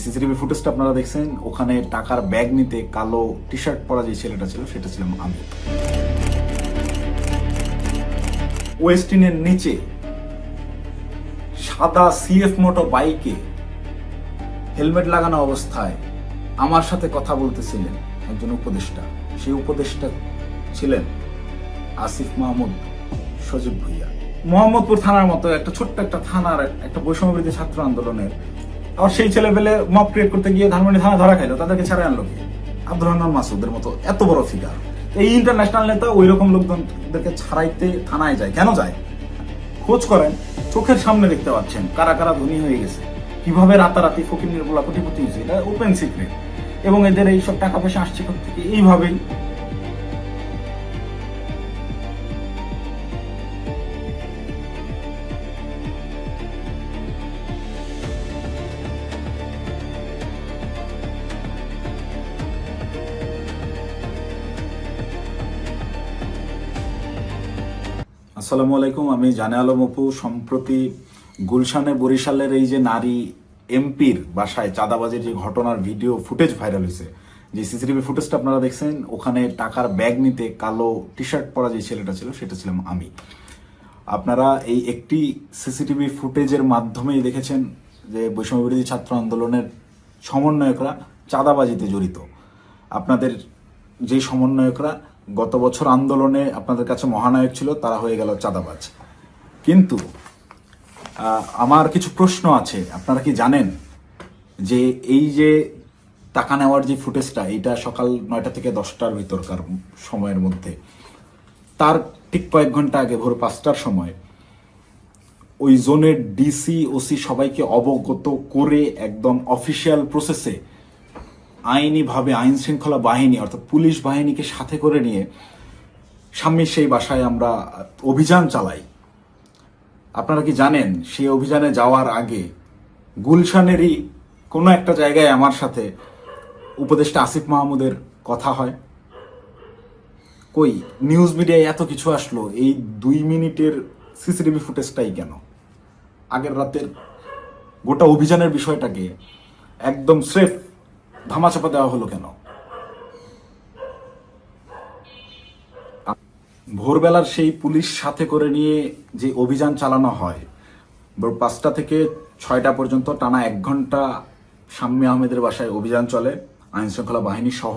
CCTV ফুটেজটা আপনারা দেখছেন, ওখানে টাকার ব্যাগ নিতে কালো টি শার্ট পরা যে ছেলেটা ছিল সেটা ছিলাম আমি। ওয়েস্টিনের নিচে সাদা সিএফ মোটো বাইকে হেলমেট লাগানো অবস্থায় আমার সাথে কথা বলতেছিলেন একজন উপদেষ্টা। সেই উপদেষ্টা ছিলেন আসিফ মাহমুদ সজীব ভুইয়া। মোহাম্মদপুর থানার মতো একটা ছোট্ট একটা থানার একটা বৈষম্যবিরোধী ছাত্র আন্দোলনের আর সেই ছেলেপেলে মব ক্রিয়েট করতে গিয়ে ধানমন্ডি থানা ধরা খাইলো, তাদেরকে ছাড়াই আনলো কি? আব্দুর রহমান মাসুদের মতো এত বড় ফিগার, এই ইন্টারন্যাশনাল নেতা ওই রকম লোকজনদেরকে ছাড়াইতে থানায় যায় কেন যায়? খোঁজ করেন, চোখের সামনে দেখতে পাচ্ছেন কারা কারা ধনী হয়ে গেছে, কিভাবে রাতারাতি ফকির নির্মলা কোটিপতি হয়েছে, এটা ওপেন সিক্রেট। এবং এদের এইসব টাকা পয়সা আসছে থেকে এইভাবেই। আসসালামু আলাইকুম, আমি জানে আলম অপু। সম্প্রতি গুলশানে বরিশালের এই যে নারী এমপির বাসায় চাঁদাবাজির যে ঘটনার ভিডিও ফুটেজ ভাইরাল হয়েছে, যে সিসিটিভি ফুটেজটা আপনারা দেখছেন, ওখানে টাকার ব্যাগ নিতে কালো টি শার্ট পরা যে ছেলেটা ছিল সেটা ছিলাম আমি। আপনারা এই একটি সিসিটিভি ফুটেজের মাধ্যমেই দেখেছেন যে বৈষম্যবিরোধী ছাত্র আন্দোলনের সমন্বয়করা চাঁদাবাজিতে জড়িত। আপনাদের যে সমন্বয়করা গত বছর আন্দোলনে আপনাদের কাছে মহানায়ক ছিল, তারা হয়ে গেল চাঁদাবাজ। কিন্তু আমার কিছু প্রশ্ন আছে। আপনারা কি জানেন যে এই যে টাকা নেওয়ার যে ফুটেজটা, এটা সকাল 9টা থেকে 10টার ভিতরকার সময়ের মধ্যে, তার ঠিক কয়েক ঘন্টা আগে ভোর 5টার সময় ওই জোনের ডিসি ওসি সবাইকে অবগত করে একদম অফিসিয়াল প্রসেসে আইনিভাবে আইন শৃঙ্খলা বাহিনী অর্থাৎ পুলিশ বাহিনীকে সাথে করে নিয়ে স্বামীর সেই বাসায় আমরা অভিযান চালাই। আপনারা কি জানেন সেই অভিযানে যাওয়ার আগে গুলশানেরই কোনো একটা জায়গায় আমার সাথে উপদেষ্টা আসিফ মাহমুদের কথা হয়? কই নিউজ মিডিয়ায় এত কিছু আসলো, এই 2 মিনিটের সিসিটিভি ফুটেজটাই কেন? আগের রাতের গোটা অভিযানের বিষয়টাকে একদম স্রেফ ধামাচাপা দেওয়া হলো কেন? ভোরবেলার সেই পুলিশ সাথে করে নিয়ে যে অভিযান চালানো হয়, ভোর 5টা থেকে 6টা পর্যন্ত টানা 1 ঘন্টা শাম্মী আহমেদের বাসায় অভিযান চলে। আইন শৃঙ্খলা বাহিনী সহ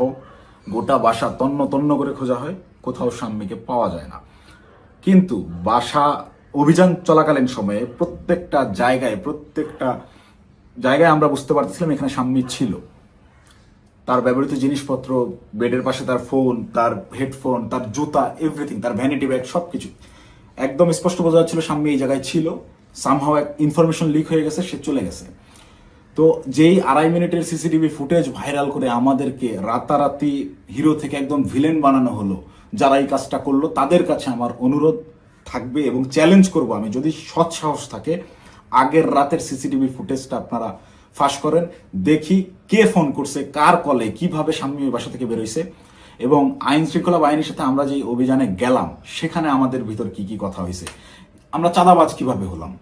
গোটা বাসা তন্ন তন্ন করে খোঁজা হয়, কোথাও শাম্মীকে পাওয়া যায় না। কিন্তু বাসা অভিযান চলাকালীন সময়ে প্রত্যেকটা জায়গায় আমরা বুঝতে পারতেছিলাম এখানে শাম্মী ছিল। তার ব্যবহৃত জিনিসপত্র, বেডের পাশে তার ফোন, তার হেডফোন, তার জুতা, এভরিথিং, তার ভ্যানিটি ব্যাগ, সবকিছু একদম স্পষ্ট বোঝা যাচ্ছিল শাম্মী এই জায়গায় ছিল। সামহাও এক ইনফরমেশন লিক হয়ে গেছে, সে চলে গেছে। তো যেই 2.5 মিনিটের সিসিটিভি ফুটেজ ভাইরাল করে আমাদেরকে রাতারাতি হিরো থেকে একদম ভিলেন বানানো হলো, যারা এই কাজটা করলো তাদের কাছে আমার অনুরোধ থাকবে এবং চ্যালেঞ্জ করব আমি, যদি সৎ সাহস থাকে আগের রাতের সিসিটিভি ফুটেজটা আপনারা ফাঁস করেন, দেখি কে ফোন করছে, কার কলে, কিভাবে শাম্মী বাসা থেকে বেরোইছে, এবং আইন শৃঙ্খলা বাহিনীর সাথে আমরা যে অভিযানে গেলাম সেখানে আমাদের ভিতর কি কি কথা হয়েছে, আমরা চাঁদাবাজ কিভাবে হলাম।